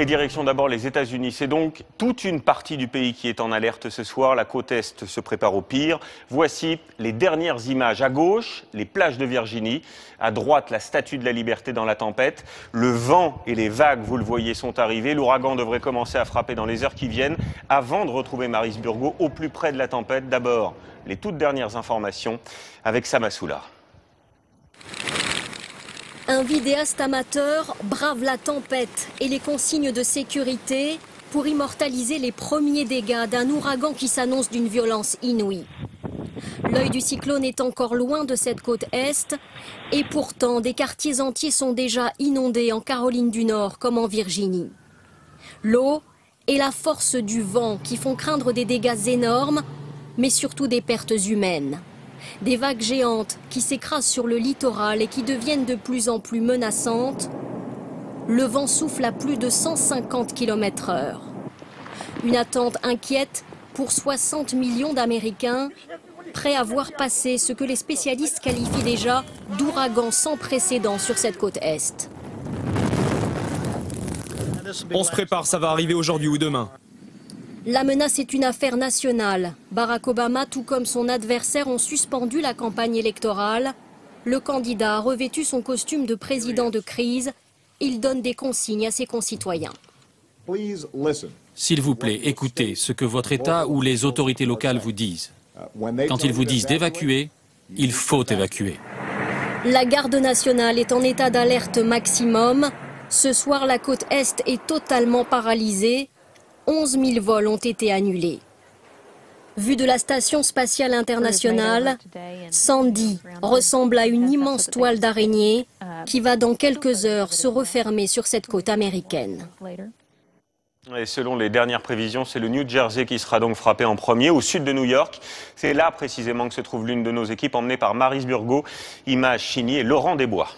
Et direction d'abord les États-Unis. C'est donc toute une partie du pays qui est en alerte ce soir. La côte Est se prépare au pire. Voici les dernières images. À gauche, les plages de Virginie. À droite, la Statue de la Liberté dans la tempête. Le vent et les vagues, vous le voyez, sont arrivés. L'ouragan devrait commencer à frapper dans les heures qui viennent avant de retrouver Maryse Burgot au plus près de la tempête. D'abord, les toutes dernières informations avec Sam Assoula. Un vidéaste amateur brave la tempête et les consignes de sécurité pour immortaliser les premiers dégâts d'un ouragan qui s'annonce d'une violence inouïe. L'œil du cyclone est encore loin de cette côte est et pourtant des quartiers entiers sont déjà inondés en Caroline du Nord comme en Virginie. L'eau et la force du vent qui font craindre des dégâts énormes mais surtout des pertes humaines. Des vagues géantes qui s'écrasent sur le littoral et qui deviennent de plus en plus menaçantes. Le vent souffle à plus de 150 km/h. Une attente inquiète pour 60 millions d'Américains, prêts à voir passer ce que les spécialistes qualifient déjà d'ouragan sans précédent sur cette côte Est. On se prépare, ça va arriver aujourd'hui ou demain. La menace est une affaire nationale. Barack Obama, tout comme son adversaire, ont suspendu la campagne électorale. Le candidat a revêtu son costume de président de crise. Il donne des consignes à ses concitoyens. S'il vous plaît, écoutez ce que votre État ou les autorités locales vous disent. Quand ils vous disent d'évacuer, il faut évacuer. La garde nationale est en état d'alerte maximum. Ce soir, la côte Est est totalement paralysée. 11 000 vols ont été annulés. Vu de la station spatiale internationale, Sandy ressemble à une immense toile d'araignée qui va dans quelques heures se refermer sur cette côte américaine. Et selon les dernières prévisions, c'est le New Jersey qui sera donc frappé en premier, au sud de New York. C'est là précisément que se trouve l'une de nos équipes, emmenée par Maryse Burgot, Image Chigny et Laurent Desbois.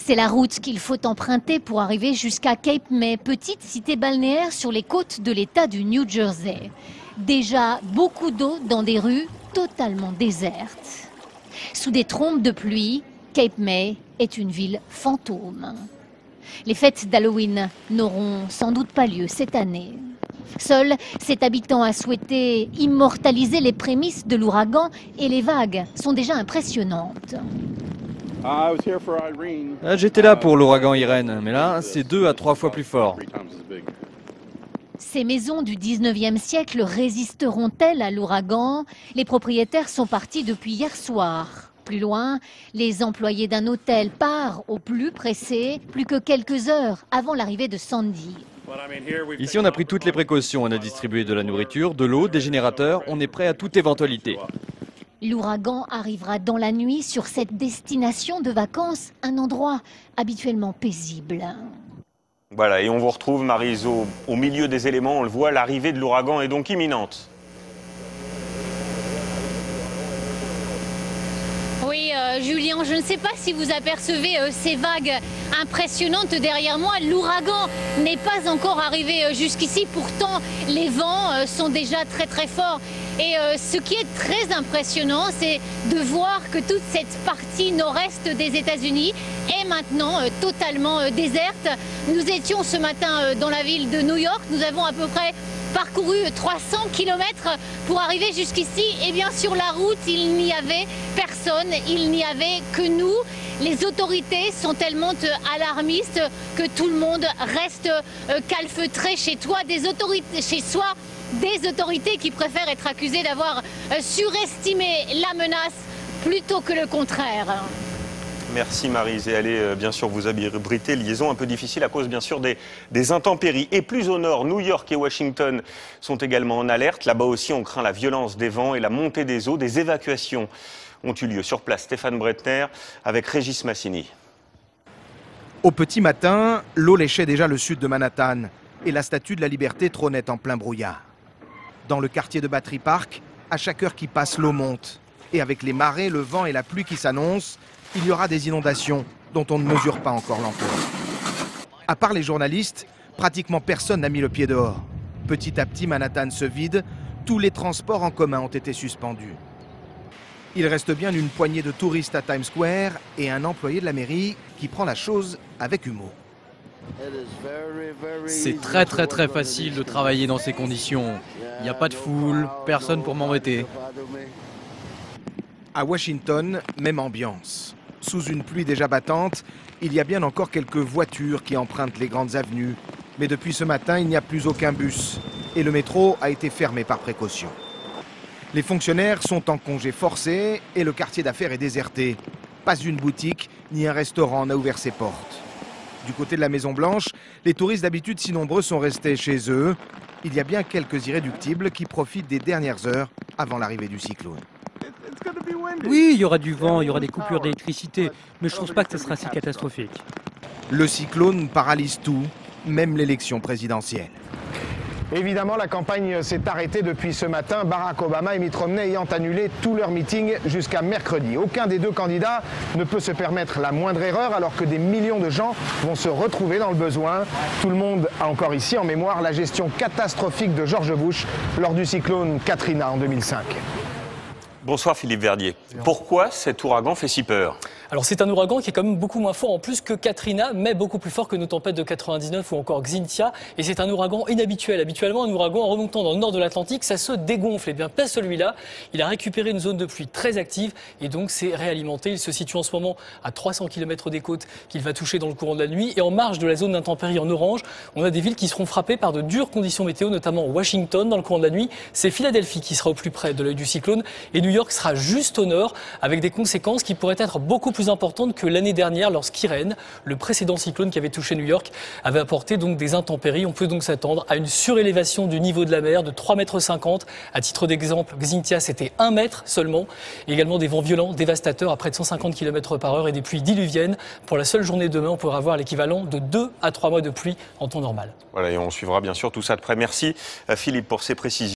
C'est la route qu'il faut emprunter pour arriver jusqu'à Cape May, petite cité balnéaire sur les côtes de l'État du New Jersey. Déjà beaucoup d'eau dans des rues totalement désertes. Sous des trompes de pluie, Cape May est une ville fantôme. Les fêtes d'Halloween n'auront sans doute pas lieu cette année. Seul cet habitant a souhaité immortaliser les prémices de l'ouragan et les vagues sont déjà impressionnantes. J'étais là pour l'ouragan Irène, mais là, c'est 2 à 3 fois plus fort. Ces maisons du 19e siècle résisteront-elles à l'ouragan? Les propriétaires sont partis depuis hier soir. Plus loin, les employés d'un hôtel partent au plus pressé, plus que quelques heures avant l'arrivée de Sandy. Ici, on a pris toutes les précautions. On a distribué de la nourriture, de l'eau, des générateurs. On est prêt à toute éventualité. L'ouragan arrivera dans la nuit sur cette destination de vacances, un endroit habituellement paisible. Voilà, et on vous retrouve, Maryse, au milieu des éléments. On le voit, l'arrivée de l'ouragan est donc imminente. Oui, Julien, je ne sais pas si vous apercevez ces vagues impressionnantes derrière moi. L'ouragan n'est pas encore arrivé jusqu'ici, pourtant les vents sont déjà très très forts. Et ce qui est très impressionnant, c'est de voir que toute cette partie nord-est des États-Unis est maintenant totalement déserte. Nous étions ce matin dans la ville de New York, nous avons à peu près parcouru 300 km pour arriver jusqu'ici. Et bien sur la route, il n'y avait personne, il n'y avait que nous. Les autorités sont tellement alarmistes que tout le monde reste calfeutré chez soi. Des autorités qui préfèrent être accusées d'avoir surestimé la menace plutôt que le contraire. Merci Maryse, et allez bien sûr vous abriter. Liaison un peu difficile à cause bien sûr des intempéries. Et plus au nord, New York et Washington sont également en alerte. Là-bas aussi on craint la violence des vents et la montée des eaux. Des évacuations ont eu lieu sur place. Stéphane Bretner avec Régis Massini. Au petit matin, l'eau léchait déjà le sud de Manhattan et la Statue de la Liberté trônait en plein brouillard. Dans le quartier de Battery Park, à chaque heure qui passe, l'eau monte. Et avec les marées, le vent et la pluie qui s'annoncent, il y aura des inondations dont on ne mesure pas encore l'ampleur. À part les journalistes, pratiquement personne n'a mis le pied dehors. Petit à petit, Manhattan se vide, tous les transports en commun ont été suspendus. Il reste bien une poignée de touristes à Times Square et un employé de la mairie qui prend la chose avec humour. C'est très facile de travailler dans ces conditions. Il n'y a pas de foule, personne pour m'embêter. À Washington, même ambiance. Sous une pluie déjà battante, il y a bien encore quelques voitures qui empruntent les grandes avenues. Mais depuis ce matin, il n'y a plus aucun bus. Et le métro a été fermé par précaution. Les fonctionnaires sont en congé forcé et le quartier d'affaires est déserté. Pas une boutique ni un restaurant n'a ouvert ses portes. Du côté de la Maison-Blanche, les touristes d'habitude si nombreux sont restés chez eux. Il y a bien quelques irréductibles qui profitent des dernières heures avant l'arrivée du cyclone. Oui, il y aura du vent, il y aura des coupures d'électricité, mais je ne pense pas que ce sera si catastrophique. Le cyclone paralyse tout, même l'élection présidentielle. Évidemment, la campagne s'est arrêtée depuis ce matin, Barack Obama et Mitt Romney ayant annulé tous leurs meetings jusqu'à mercredi. Aucun des deux candidats ne peut se permettre la moindre erreur alors que des millions de gens vont se retrouver dans le besoin. Tout le monde a encore ici en mémoire la gestion catastrophique de George Bush lors du cyclone Katrina en 2005. Bonsoir Philippe Verdier. Pourquoi cet ouragan fait si peur ? Alors c'est un ouragan qui est quand même beaucoup moins fort en plus que Katrina, mais beaucoup plus fort que nos tempêtes de 99 ou encore Xynthia. Et c'est un ouragan inhabituel. Habituellement, un ouragan en remontant dans le nord de l'Atlantique, ça se dégonfle. Et bien pas celui-là. Il a récupéré une zone de pluie très active et donc c'est réalimenté. Il se situe en ce moment à 300 km des côtes qu'il va toucher dans le courant de la nuit. Et en marge de la zone d'intempérie en orange, on a des villes qui seront frappées par de dures conditions météo, notamment Washington dans le courant de la nuit. C'est Philadelphie qui sera au plus près de l'œil du cyclone et New York sera juste au nord avec des conséquences qui pourraient être beaucoup plus importante que l'année dernière lorsqu'Irène, le précédent cyclone qui avait touché New York, avait apporté donc des intempéries. On peut donc s'attendre à une surélévation du niveau de la mer de 3,50 m. À titre d'exemple, Xynthia, c'était 1 mètre seulement. Et également des vents violents, dévastateurs à près de 150 km/h et des pluies diluviennes. Pour la seule journée de demain, on pourra avoir l'équivalent de 2 à 3 mois de pluie en temps normal. Voilà, et on suivra bien sûr tout ça de près. Merci Philippe pour ces précisions.